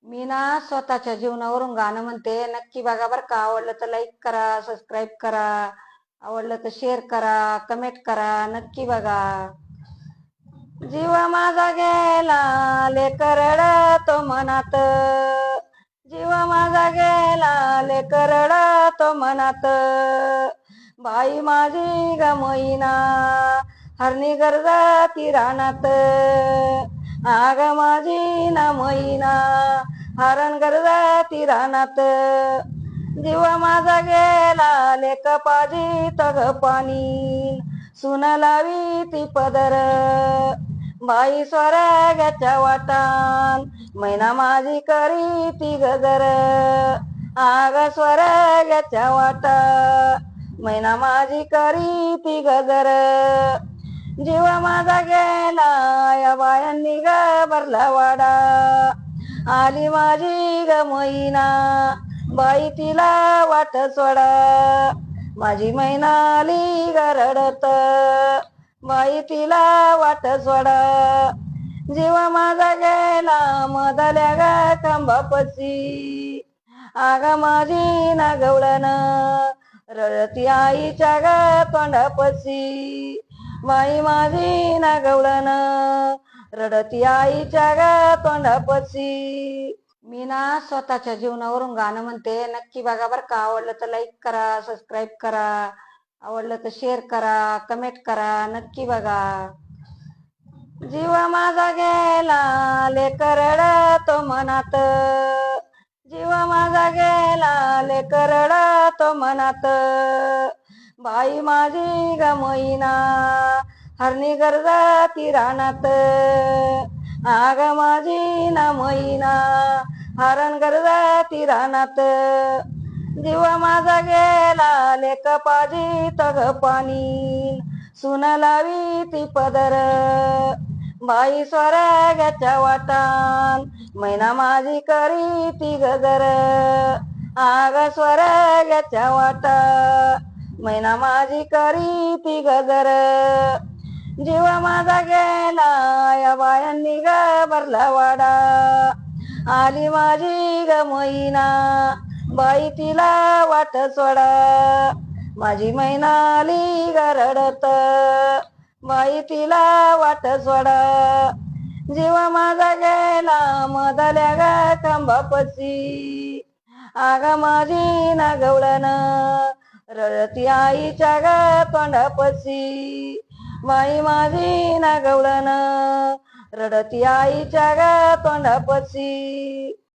मी ना स्वतःच्या जीवनावरून गाणं म्हणते. नक्की बघा बरं का. आवडलं तर लाईक करा, सबस्क्राईब करा, आवडलं तर शेअर करा, कमेंट करा. नक्की बघा. जीव माझा गेला लेकर रडतो मनात. जीव माझा गेला लेकर रडतो मनात. बाई माझी गमईना हरणी गरजाती रानात. आग माझी ना मैना हरण गरजाती रानात. जीव माझा गेला लेक पाजी तग पाणी. सुन लावी ती पदर बाई स्वर्गाच्या वाटान. मैना माझी करी ती गजर. आग स्वर्गाच्या वाटा मैना माझी करी ती गजर. जीव माझा गेला या बायांनी घाबरला वाडा. आली माझी ग मैना बाई तिला वाट सोडा. माझी मैना आली ग रडत बाई तिला वाट सोडा. जीव माझा गेला मधल्या ग खांबापशी. आग माझी ना गवळण रडती आईच्या ग तोंडापशी. बाई माझी ना गवळण रडती आईच्या ग तोंडापशी. मी ना स्वतःच्या जीवनावरून गाणं म्हणते. नक्की बघा बरं का. आवडलं तर लाईक करा, सबस्क्राईब करा, आवडलं तर शेअर करा, कमेंट करा. नक्की बघा. जीव माझा गेला लेकर रडतो मनात. जीव माझा गेला लेकर रडतो मनात. बाई माझी गमईना हरणी गरजाती रानात. आग माझी ना मैना हरण गरजाती रानात. जीव माझा गेला लेक पाजी तग पाणी. सुन लावी ती पदर बाई स्वर्गाच्या वाटान. मैना माझी करी ती गजर. आग स्वर्गाच्या वाटा मैना माझी करी ती गजर. जीव माझा गेला या बायांनी घाबरला वाडा. आली माझी ग मैना बाई तिला वाट सोडा. माझी मैना आली ग रडत बाई तिला वाट सोडा. जीव माझा गेला मधल्या ग खांबापशी. आग माझी ना गवळण रडती आईच्या ग तोंडापशी. बाई माझी ना गवळण रडती आईच्या ग तोंडापशी.